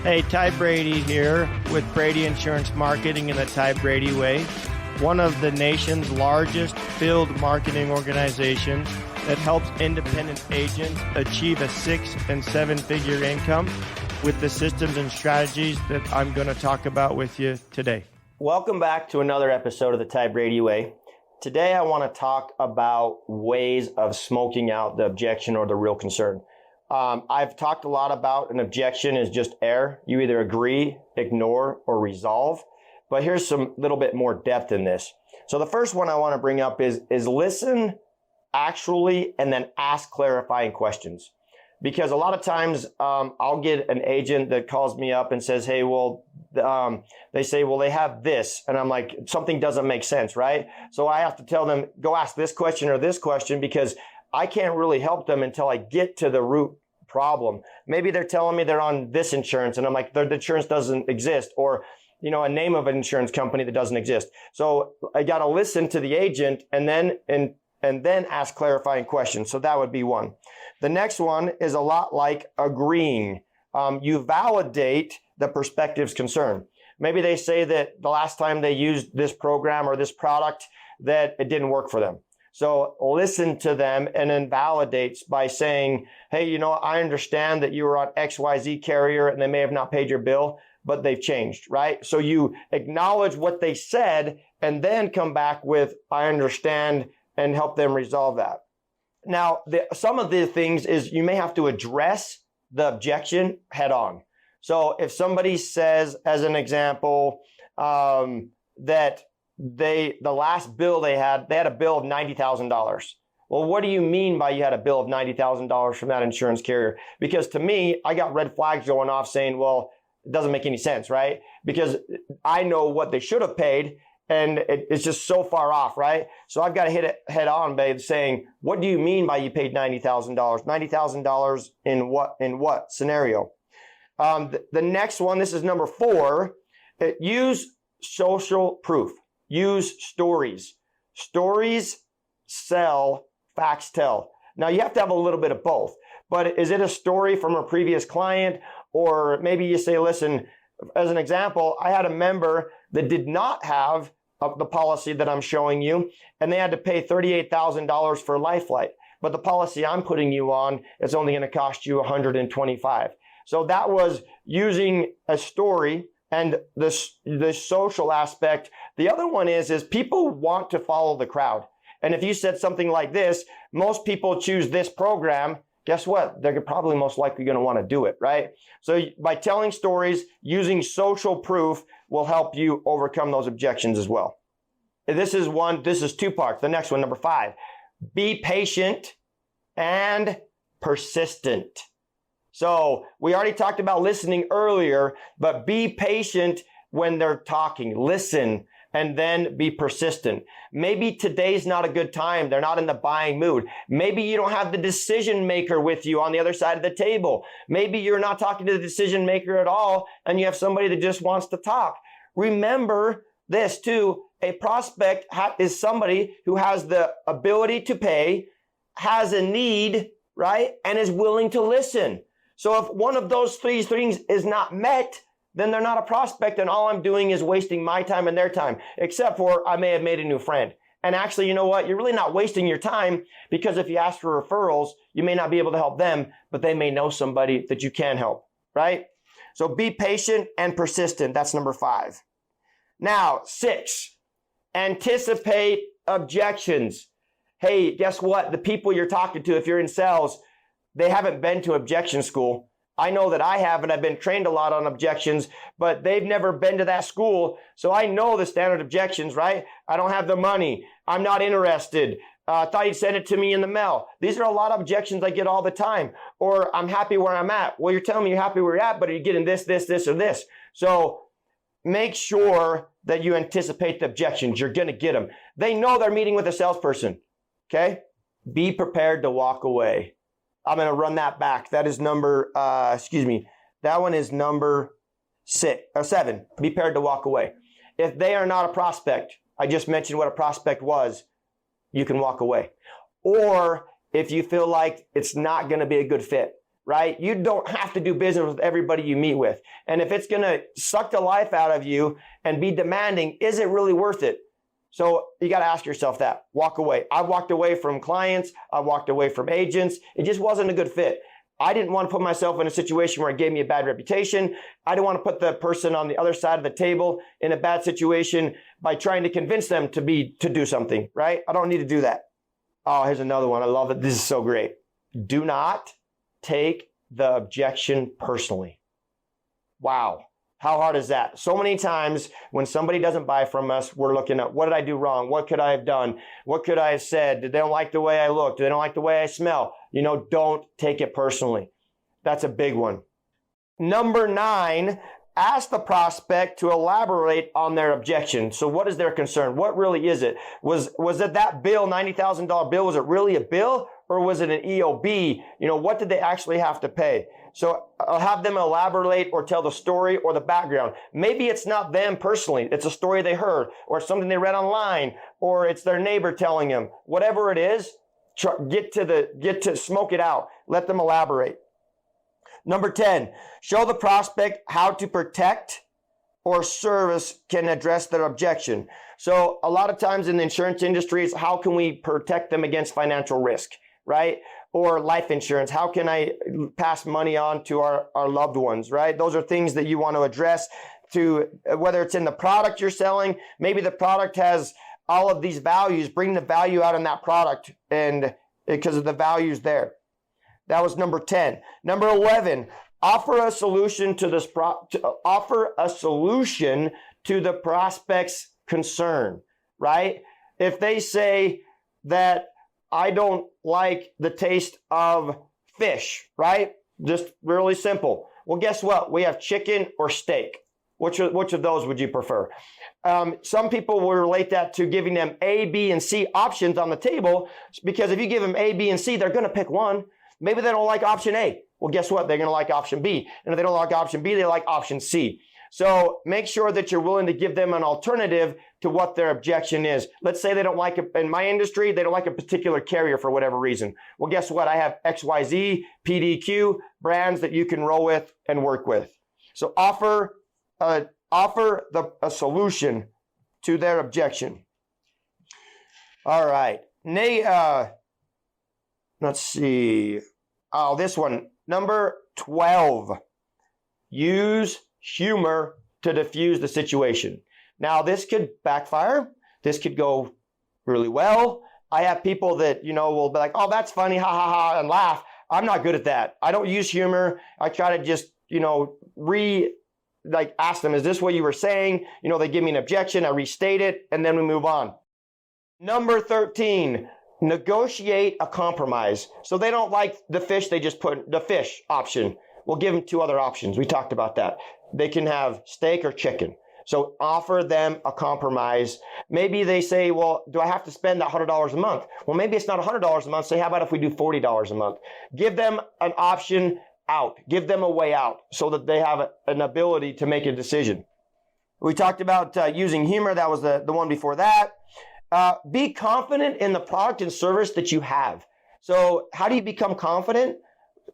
Hey, Ty Brady here with Brady Insurance Marketing in the Ty Brady Way, one of the nation's largest field marketing organizations that helps independent agents achieve a 6- and 7-figure income with the systems and strategies that I'm going to talk about with you today. Welcome back to another episode of the Ty Brady Way. Today I want to talk about ways of smoking out the objection or the real concern. I've talked a lot about an objection is just air. You either agree, ignore, or resolve. But here's some little bit more depth in this. So the first one I want to bring up is listen actually and then ask clarifying questions. Because a lot of times I'll get an agent that calls me up and says, hey, they say, they have this. And I'm like, something doesn't make sense, right? So I have to tell them, go ask this question or this question because I can't really help them until I get to the root problem. Maybe they're telling me they're on this insurance and I'm like, the insurance doesn't exist, or a name of an insurance company that doesn't exist. So I got to listen to the agent and then ask clarifying questions. So that would be one. The next one is a lot like agreeing. You validate the prospective's concern. Maybe they say that the last time they used this program or this product that it didn't work for them. So listen to them and then validates by saying, hey, I understand that you were on XYZ carrier and they may have not paid your bill, but they've changed, right? So you acknowledge what they said and then come back with, I understand, and help them resolve that. Now, some of the things is you may have to address the objection head on. So if somebody says, as an example, that the last bill they had a bill of $90,000. Well, what do you mean by you had a bill of $90,000 from that insurance carrier? Because to me, I got red flags going off saying, well, it doesn't make any sense, right? Because I know what they should have paid and it's just so far off, right? So I've got to hit it head on, babe, saying, what do you mean by you paid $90,000? $90,000 in what scenario? The next one, this is number 4, use social proof. Use stories. Stories sell, facts tell. Now you have to have a little bit of both, but is it a story from a previous client? Or maybe you say, listen, as an example, I had a member that did not have the policy that I'm showing you, and they had to pay $38,000 for Lifeline. But the policy I'm putting you on is only going to cost you $125. So that was using a story and the social aspect. The other one is people want to follow the crowd. And if you said something like this, most people choose this program, guess what? They're probably most likely going to want to do it, right? So by telling stories, using social proof will help you overcome those objections as well. This is 2 parts. The next one, number 5, be patient and persistent. So we already talked about listening earlier, but be patient when they're talking. Listen and then be persistent. Maybe today's not a good time. They're not in the buying mood. Maybe you don't have the decision maker with you on the other side of the table. Maybe you're not talking to the decision maker at all and you have somebody that just wants to talk. Remember this too. A prospect is somebody who has the ability to pay, has a need, right? And is willing to listen. So if one of those 3 things is not met, then they're not a prospect and all I'm doing is wasting my time and their time, except for I may have made a new friend. And actually, you know what? You're really not wasting your time because if you ask for referrals, you may not be able to help them, but they may know somebody that you can help, right? So be patient and persistent. That's number 5. Now, 6, anticipate objections. Hey, guess what? The people you're talking to, if you're in sales, they haven't been to objection school. I know that I have, and I've been trained a lot on objections, but they've never been to that school. So I know the standard objections, right? I don't have the money. I'm not interested. I thought you'd send it to me in the mail. These are a lot of objections I get all the time. Or I'm happy where I'm at. Well, you're telling me you're happy where you're at, but are you getting this, this, this, or this? So make sure that you anticipate the objections. You're going to get them. They know they're meeting with a salesperson. Okay? Be prepared to walk away. I'm going to run that back. That is number, that one is number 7. Be prepared to walk away. If they are not a prospect, I just mentioned what a prospect was, you can walk away. Or if you feel like it's not going to be a good fit, right? You don't have to do business with everybody you meet with. And if it's going to suck the life out of you and be demanding, is it really worth it? So you got to ask yourself that. Walk away. I walked away from clients. I walked away from agents. It just wasn't a good fit. I didn't want to put myself in a situation where it gave me a bad reputation. I didn't want to put the person on the other side of the table in a bad situation by trying to convince them to do something, right? I don't need to do that. Oh, here's another one. I love it. This is so great. Do not take the objection personally. Wow. How hard is that? So many times when somebody doesn't buy from us, we're looking at, what did I do wrong? What could I have done? What could I have said? Did they don't like the way I look? Do they don't like the way I smell? Don't take it personally. That's a big one. Number 9, ask the prospect to elaborate on their objection. So what is their concern? What really is it? Was it that bill, $90,000 bill? Was it really a bill or was it an EOB? What did they actually have to pay? So I'll have them elaborate or tell the story or the background. Maybe it's not them personally. It's a story they heard or something they read online or it's their neighbor telling them. Whatever it is, get to smoke it out. Let them elaborate. Number 10, show the prospect how to protect or service can address their objection. So a lot of times in the insurance industry, it's how can we protect them against financial risk, right? Or life insurance. How can I pass money on to our loved ones, right? Those are things that you want to address to whether it's in the product you're selling. Maybe the product has all of these values. Bring the value out in that product and because of the values there. That was number 10. Number 11, offer a solution to the prospect's concern, right? If they say that I don't like the taste of fish, right? Just really simple. Well, guess what? We have chicken or steak. Which of those would you prefer? Some people will relate that to giving them A, B, and C options on the table because if you give them A, B, and C, they're going to pick one. Maybe they don't like option A. Well, guess what? They're going to like option B. And if they don't like option B, they like option C. So make sure that you're willing to give them an alternative to what their objection is. Let's say they don't like it in my industry, they don't like a particular carrier for whatever reason. Well, guess what? I have XYZ, PDQ brands that you can roll with and work with. So offer a solution to their objection. All right. Let's see. Oh, this one. Number 12. Use humor to diffuse the situation. Now, this could backfire. This could go really well. I have people that, will be like, oh, that's funny, ha, ha, ha, and laugh. I'm not good at that. I don't use humor. I try to just, ask them, is this what you were saying? They give me an objection. I restate it, and then we move on. Number 13, negotiate a compromise. So they don't like the fish. They just put the fish option. We'll give them 2 other options. We talked about that. They can have steak or chicken. So offer them a compromise. Maybe they say, well, do I have to spend that $100 a month? Well, maybe it's not $100 a month. Say, how about if we do $40 a month? Give them an option out. Give them a way out so that they have an ability to make a decision. We talked about using humor. That was the one before that. Be confident in the product and service that you have. So how do you become confident?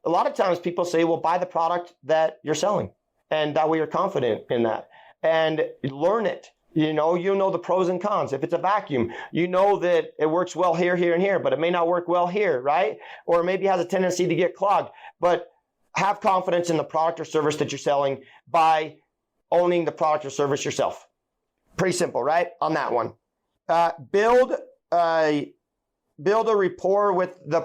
A lot of times people say, well, buy the product that you're selling. And that way you're confident in that. And learn it. You know the pros and cons. If it's a vacuum, you know that it works well here, here, and here, but it may not work well here, right? Or maybe has a tendency to get clogged. But have confidence in the product or service that you're selling by owning the product or service yourself. Pretty simple, right? On that one. Build a rapport with the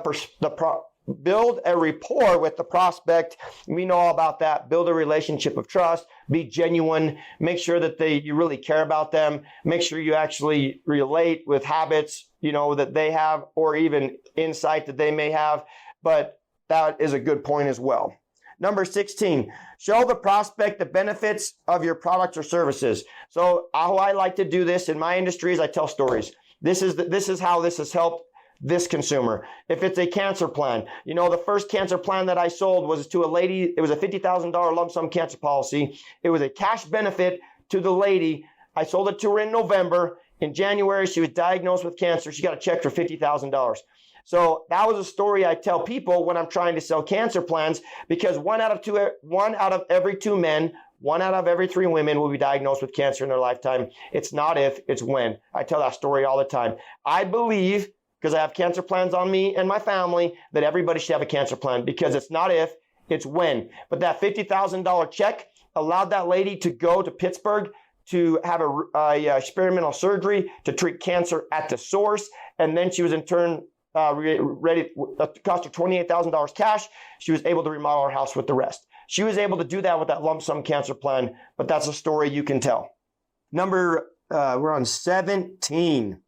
prospect. We know all about that. Build a relationship of trust. Be genuine. Make sure that you really care about them. Make sure you actually relate with habits, that they have or even insight that they may have. But that is a good point as well. Number 16, show the prospect the benefits of your products or services. So how I like to do this in my industry is I tell stories. This is how this has helped this consumer. If it's a cancer plan, the first cancer plan that I sold was to a lady. It was a $50,000 lump sum cancer policy. It was a cash benefit to the lady. I sold it to her in November. In January, she was diagnosed with cancer. She got a check for $50,000. So that was a story I tell people when I'm trying to sell cancer plans, because one out of every 2 men, 1 out of every 3 women will be diagnosed with cancer in their lifetime. It's not if, it's when. I tell that story all the time. I believe, because I have cancer plans on me and my family, that everybody should have a cancer plan, because it's not if, it's when. But that $50,000 check allowed that lady to go to Pittsburgh to have a experimental surgery to treat cancer at the source. And then she was in turn ready, it cost her $28,000 cash. She was able to remodel her house with the rest. She was able to do that with that lump sum cancer plan, but that's a story you can tell. We're on 17.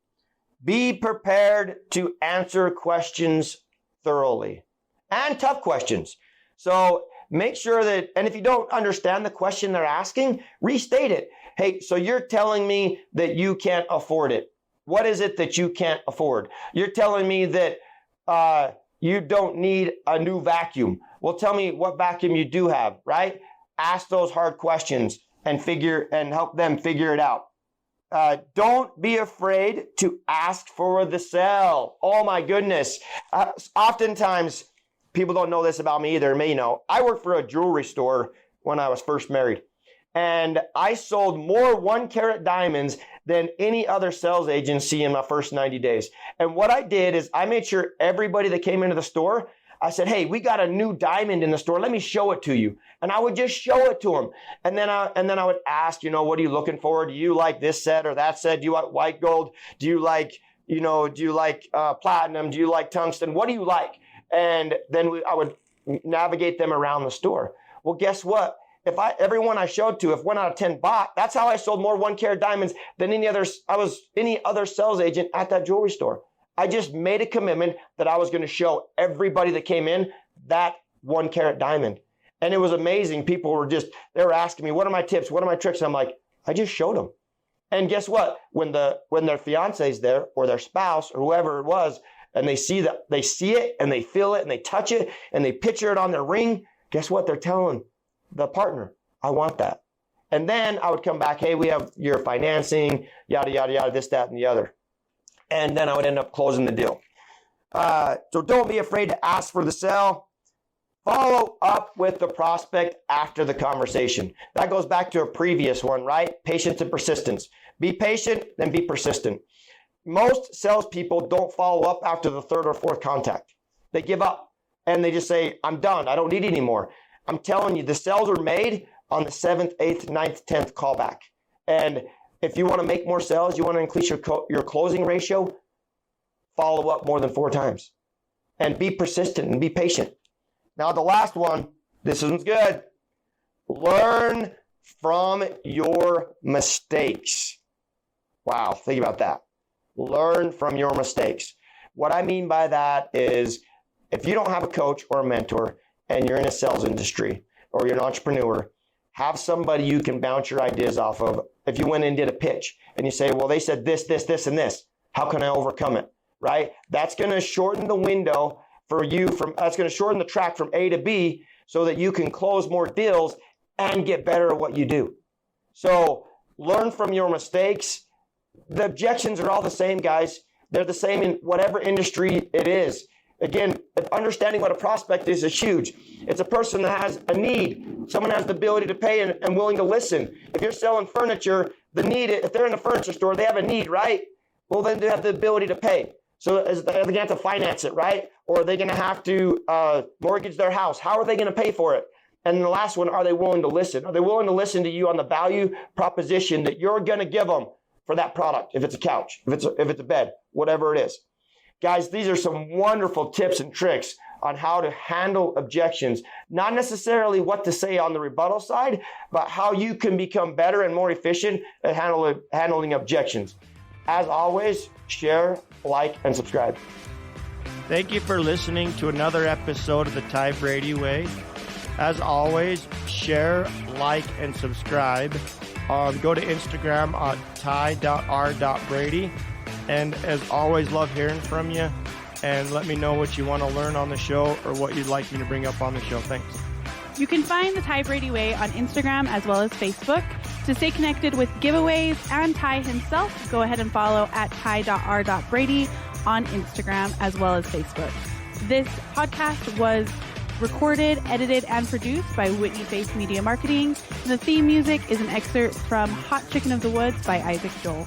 Be prepared to answer questions thoroughly, and tough questions. So make sure that, and if you don't understand the question they're asking, restate it. Hey, so you're telling me that you can't afford it. What is it that you can't afford? You're telling me that you don't need a new vacuum. Well, tell me what vacuum you do have, right? Ask those hard questions and help them figure it out. Don't be afraid to ask for the sale. Oh my goodness. Oftentimes, people don't know this about me either. May know. I worked for a jewelry store when I was first married. And I sold more 1-carat diamonds than any other sales agency in my first 90 days. And what I did is I made sure everybody that came into the store, I said, hey, we got a new diamond in the store. Let me show it to you. And I would just show it to them. And then I would ask, what are you looking for? Do you like this set or that set? Do you like white gold? Do you like platinum? Do you like tungsten? What do you like? And then I would navigate them around the store. Well, guess what? Everyone I showed to, if 1 out of 10 bought, that's how I sold more 1-carat diamonds than any other sales agent at that jewelry store. I just made a commitment that I was going to show everybody that came in that 1-carat diamond. And it was amazing. People were they were asking me, what are my tips? What are my tricks? And I'm like, I just showed them. And guess what? When their fiance's there or their spouse or whoever it was, and they see it and they feel it and they touch it and they picture it on their ring, guess what? They're telling the partner, I want that. And then I would come back, hey, we have your financing, yada, yada, yada, this, that, and the other. And then I would end up closing the deal. So don't be afraid to ask for the sale. Follow up with the prospect after the conversation. That goes back to a previous one, right? Patience and persistence. Be patient and be persistent. Most salespeople don't follow up after the 3rd or 4th contact. They give up and they just say, I'm done. I don't need any more. I'm telling you, the sales are made on the 7th, 8th, 9th, 10th callback. And if you want to make more sales, you want to increase your closing ratio, follow up more than 4 times. And be persistent and be patient. Now, the last one, this one's good. Learn from your mistakes. Wow, think about that. Learn from your mistakes. What I mean by that is, if you don't have a coach or a mentor, and you're in a sales industry or you're an entrepreneur, have somebody you can bounce your ideas off of. If you went and did a pitch and you say, well, they said this, this, this, and this, how can I overcome it, right? That's going to shorten the window for you that's going to shorten the track from A to B so that you can close more deals and get better at what you do. So learn from your mistakes. The objections are all the same, guys. They're the same in whatever industry it is. Again, understanding what a prospect is huge. It's a person that has a need. Someone has the ability to pay and willing to listen. If you're selling furniture, if they're in a furniture store, they have a need, right? Well, then they have the ability to pay. So are they going to have to finance it, right? Or are they going to have to mortgage their house? How are they going to pay for it? And the last one, are they willing to listen? Are they willing to listen to you on the value proposition that you're going to give them for that product? If it's a couch, if it's a bed, whatever it is. Guys, these are some wonderful tips and tricks on how to handle objections. Not necessarily what to say on the rebuttal side, but how you can become better and more efficient at handling objections. As always, share, like, and subscribe. Thank you for listening to another episode of the Ty Brady Way. As always, share, like, and subscribe. Go to Instagram at ty.r.brady. And as always, love hearing from you. And let me know what you want to learn on the show or what you'd like me to bring up on the show. Thanks. You can find the Ty Brady Way on Instagram as well as Facebook. To stay connected with giveaways and Ty himself, go ahead and follow at ty.r.brady on Instagram as well as Facebook. This podcast was recorded, edited, and produced by Whitney Face Media Marketing. And the theme music is an excerpt from Hot Chicken of the Woods by Isaac Joel.